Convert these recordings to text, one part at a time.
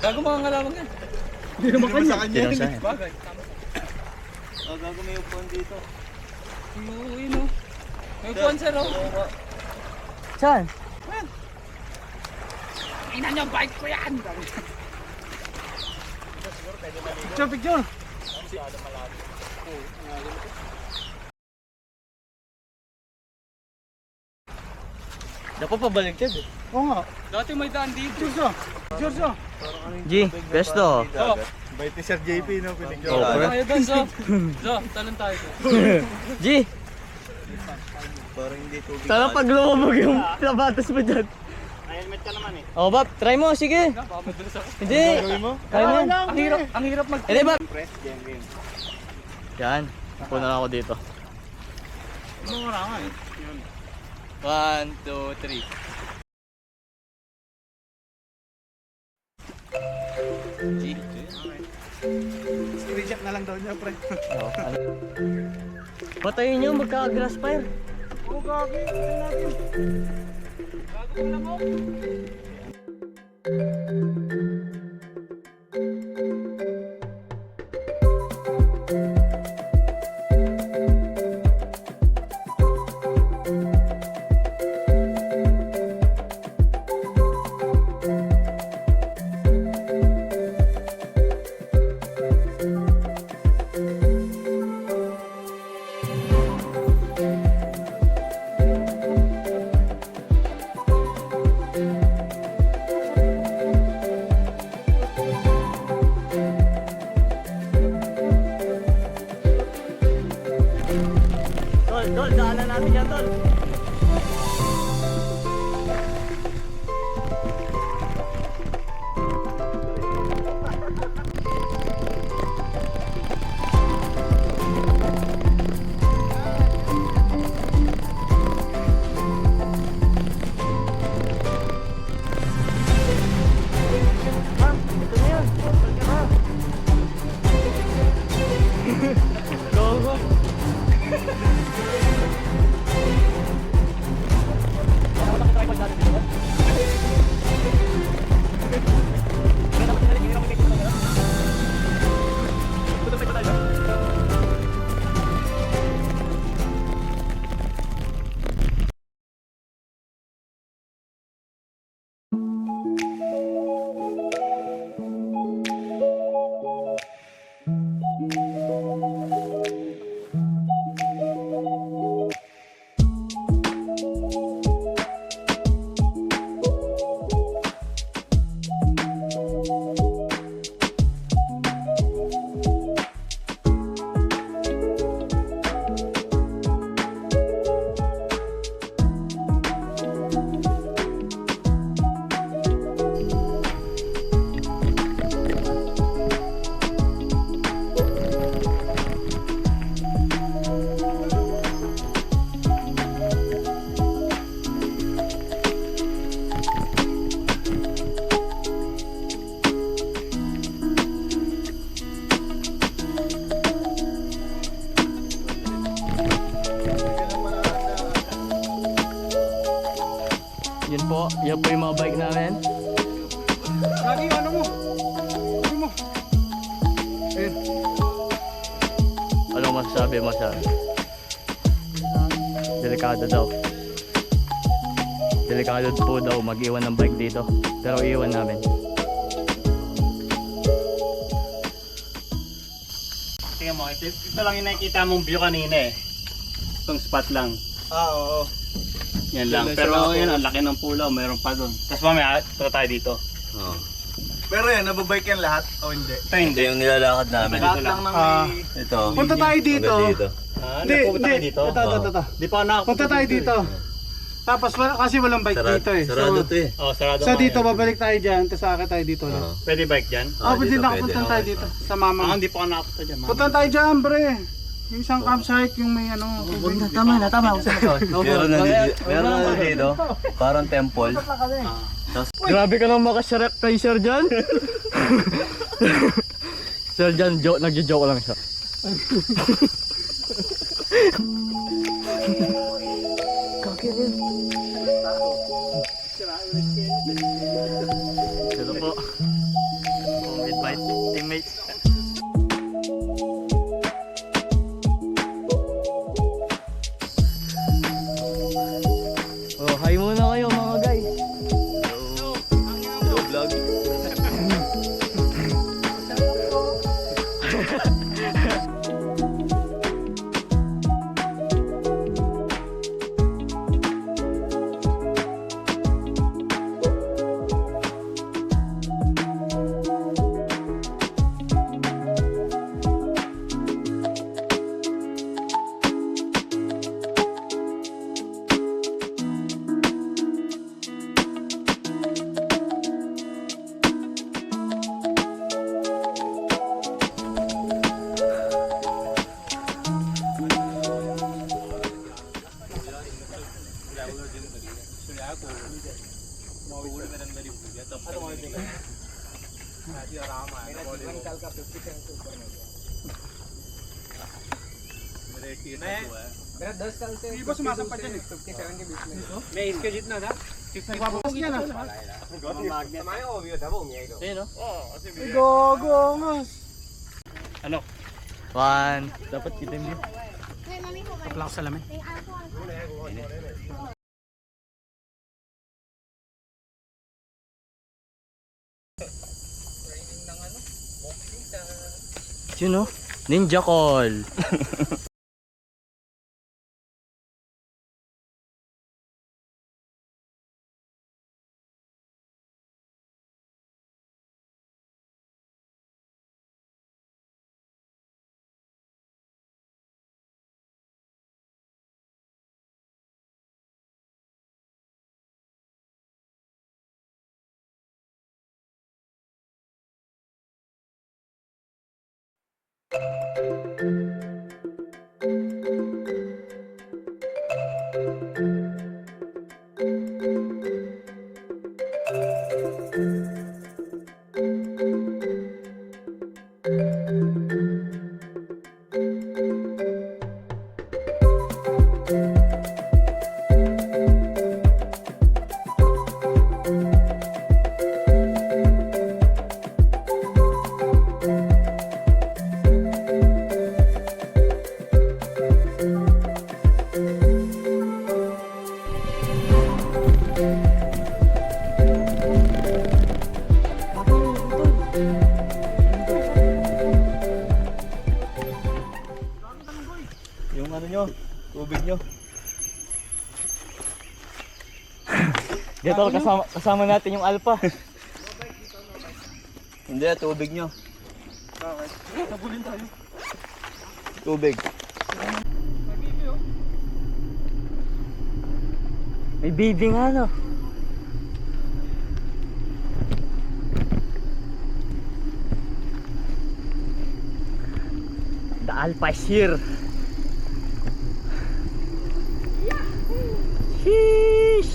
Gago mga ngalawag yan. Hindi naman kanya. Sa kanya yan. Bagay. Gago may upuan dito. Uy no. May upuan sir oh. Saan? Ina niya, bike ko yan. Picture, picture. Dapat pabaliktad eh. Oo nga. Dati may daan dito. George. G, pesto. Oh. Bait ni Sir JP no, pinicture. Tayo doon, so, talon tayo. G, Parang hindi tubig. sana pag lumabog yung sapatos mo dyan. Helmet ka naman eh. Oh, Bap, try mo, sige. Baka madalas ako. Hindi. Gawin mo? Kaya mo yan. Ang hirap mag... Hindi, Bap. Press, game. Yan, puna lang ako dito. Ano mo nga eh. 1, 2, 3. G. Screenshot na lang daw niya, pre. Oh, ano? Patayin nyo, magka-grass fire. Oo, gagi. Patayin natin. Gago ko lang ako. Tol, daanan natin yan, Tol. Go, go. Yan po yung mga bike namin. Lagi, ano mo? Ano mo? Ayun. Anong masasabi mo sa delikado daw? Delikado po daw mag-iwan ng bike dito. Pero iiwan namin. Tingnan mo, ito lang yung nakikita mong view kanina eh. Itong spot lang. Oo. Yan lang. Pero yan, ang laki ng pulaw. Mayroon pa doon. Tapos mamaya, punta tayo dito. Oo. Pero yan, nababike yan lahat o hindi? Ito hindi. Ito yung nilalakad namin. Lahat lang ng Ito. Punta tayo dito. Hanggang dito. Hindi, punta tayo dito. Ito. Di pa ako nakapunta Punta tayo dito. Tapos kasi walang bike dito eh. Sarado to eh. Oh, sarado So mo dito, yan. babalik tayo dyan, tapos akit tayo dito ulit. Pwede bike dyan? Pwede dito nakapunta tayo dito sa mama. Hindi pa ka nakapunta dyan. Punta tayo dyan, bre. Yung isang campsite, yung may ano. Tama na, tama. Meron na dito. Parang temple. Grabe ka lang makasarap kay Sir John. Sir John, nagjo-joke lang siya. Ito po. With my teammates. Oh, hi muna kayo mga guys. Hello vlog. Hindi ba sumasampat dyan eh? May iskajit na, ha? Nagpapapas niya na. Ayun oh. Ay, gogo, angas. Ano? One. Dapat kita mo. Paplak sa lamin. Yun oh. Ninja call. Yung ano nyo, tubig nyo. Dito kasama natin yung alpha. Hindi, tubig nyo. Bakit? Nabulin tayo. Tubig. May baby nga no. The alpha is here. Sheesh.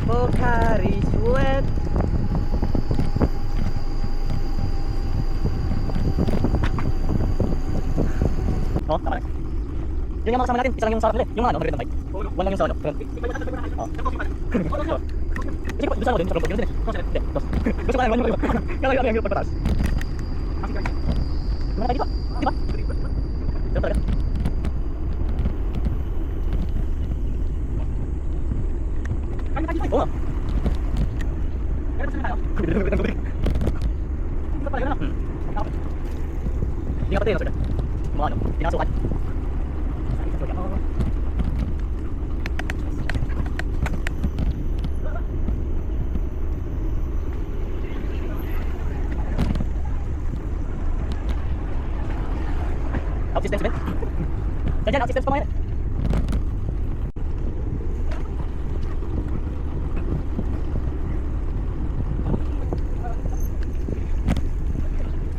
Pocari Sweat. Oh, tama na. Yun yung mga kasama natin, isa lang yung sarap nila. Yung mga ano, nag-ride ng bike. One lang yung sa ano. Oh. Sige po, doon sa ano din, sa loob. Yun din eh. Hindi, dos. Gusto ko lang, one yung pagpataas. Gumana tayo dito. Di ba? Sarap talaga. Oo nga. Hindi nga pati yun, mga ano, pinasukan. Out-systems ba? Diyan, out-systems pa mga yan.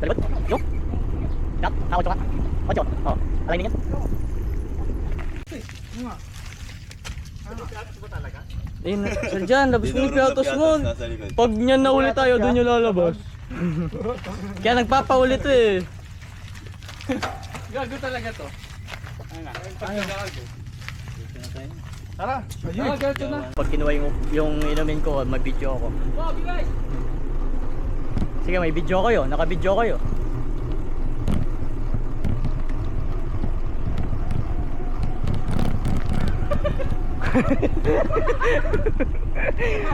Talibot? Yung? Yak? Ako, tsaka? Ocho? Oo. Alay ninyo? Ayun na, sir dyan, labas mo yung piatos mo. Pag niyan na ulit tayo, doon yung lalabas. Kaya nagpapaulit eh. Gago talaga to. Tara, ayun. Gago na. Pag kinuha yung inumin ko, mag-video ako. Sige, may video kayo. Naka-video kayo.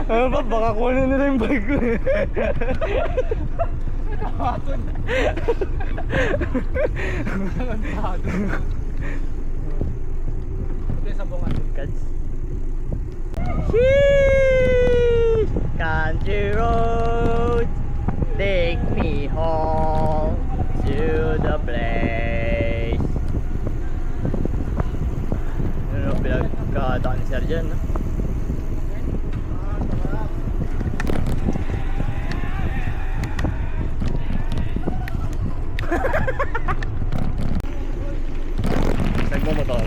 Ano ba, baka kunin nila yung bag ko eh. Ito sa bunga. Country road, take me home to the place. Ano pinagkadaan ni Sir dyan, no? Nagmumotor.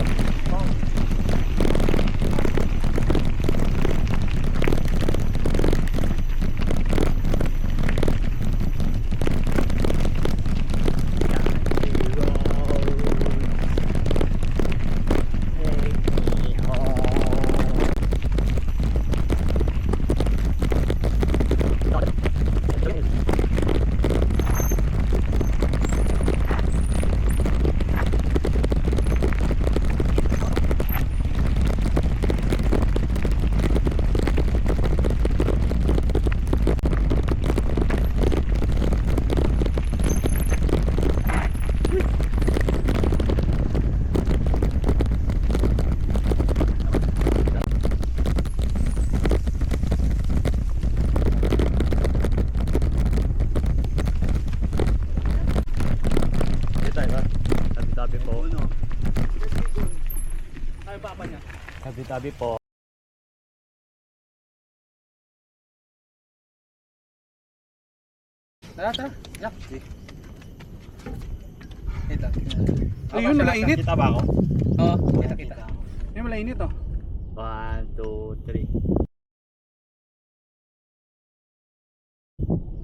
Tabi-tabi po. Ay, papa niya. Tabi-tabi po. Tara, tara. Yak. Ito. Ayun, nalainit. Kita ba ako? Oo, kita. Ayun, malainit oh. 1, 2, 3.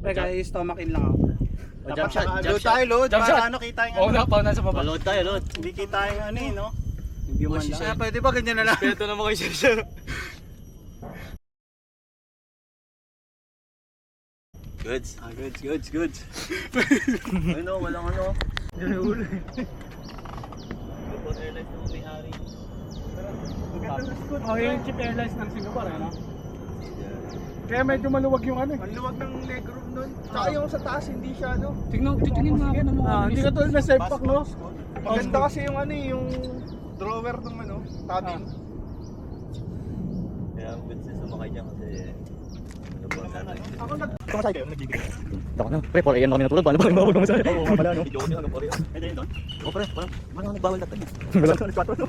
Teka, stomach in lang ako. Dapat Load tayo, load. Jump shot. Para ano kita yung Oo na, pauna sa baba. Load tayo, load. Hindi kita yung ano eh, no? Yung view man lang. Pwede ba ganyan na lang? Respeto naman kay Sir. Goods. Goods. Ano, walang ano. Oh, yung chip airlines ng Singapore, ano? Kaya medyo maluwag yung ano eh. Ang luwag ng leg room nun. Tsaka yung sa taas, hindi siya ano. Tingnan mo ako ng mga Hindi ka tulad na safe pack, no? Maganda kasi yung ano eh, yung drawer ng ano, tabbing. Kaya ang goods na sumakay dyan kasi ano ba sana yun? Ako nag... Kumasay kayo, nagigil. Tako na. Pre, 4 AM na kami natulog. Paano ba kayo mawag kumasay? Oo, pala no. Video ko nila ng Korea. Pwede yun doon? Oo pre, parang nagbawal na tayo. Wala na, nag-4 no.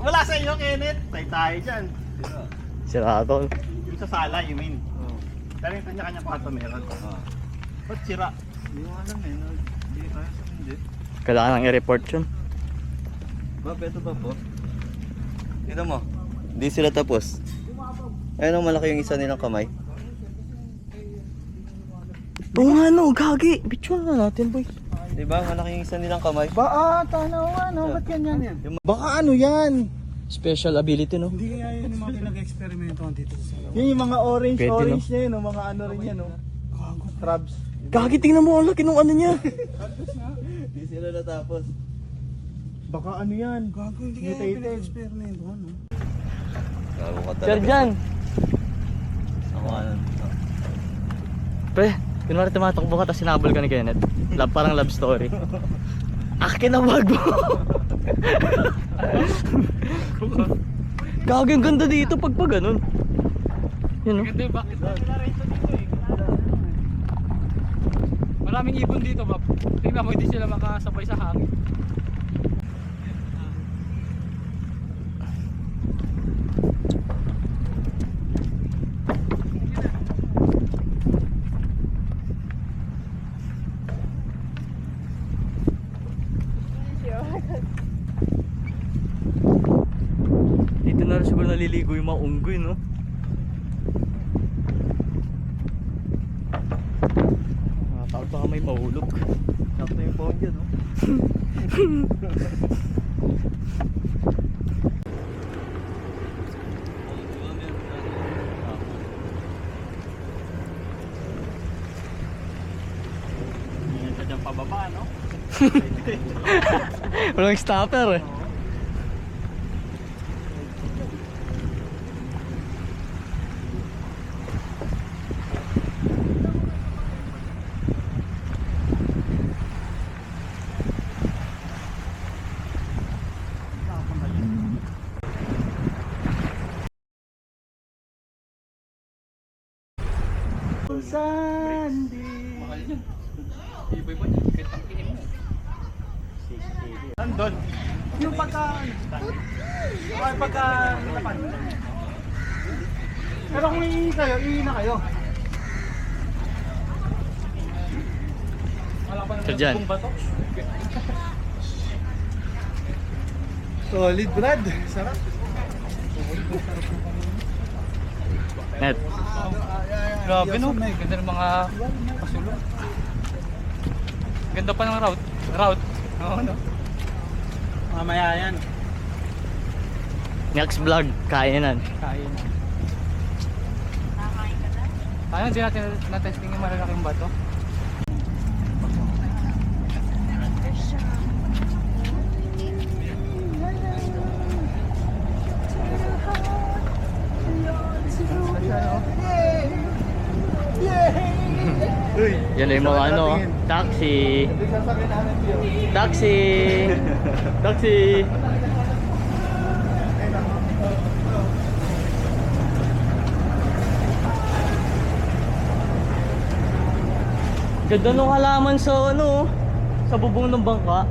Wala sa iyo, Kenneth. Tayo dyan. Sirado. Yung sa sala, you mean? Pero yung kanya-kanya kwarto meron. Ba't sira? Hindi ko alam eh. Hindi tayo sa hindi. Kailangan nang i-report yun. Ito ba po? Tignan mo. Hindi sila tapos. Ayun ang malaki yung isa nilang kamay. Oo nga no, gagi. Bitch na natin boy. Diba? Malaking isa nilang kamay. Tanaw nga, no? Ba't ganyan? Baka ano yan? Special ability, no? Hindi kaya yun yung mga pinag-experimento dito sa Salaw. Yan yung mga orange Pwede, no? niya yun, no? Mga ano rin yan, no? Crabs. Gagi, tingnan mo, ang laki nung ano niya. Hindi sila natapos. Baka ano yan? Gago, hindi kaya Mutated. pinag-experimento. Ano? Gago ka Sir talaga. Jan, Ako ano. pre, kunwari tumatakbo ka tapos sinabol ka ni Kenneth. Parang love story. Akin na wag mo. Gagi, ang ganda dito pag ganun. Yun, no? Ganda yung bakit na pinarento dito eh. Maraming ibon dito, Bob. Tingnan mo, hindi sila makasabay sa hangin. Dito na rin siguro naliligo yung mga unggoy, no? Takot baka may mahulog. Sakto yung phone dyan, no? Yan ka dyan pababa, no? Walang stopper eh. Nandun. Yung pagka... Lapan. Pero kung iihi kayo, iihi na kayo. Sir Jan, Solid, Brad. Sarap. Net. Grabe no, ganda ng mga pasulong. Ganda pa ng route. Oo, no? Mamaya yan. Next vlog, kainan. Kain. Ayun, hindi natin na-testing yung malalaking bato. Yan na yung mga ano, taxi. Sasakyan namin yun. Taxi. Taxi. Ganda nung halaman sa ano, sa bubong ng bangka.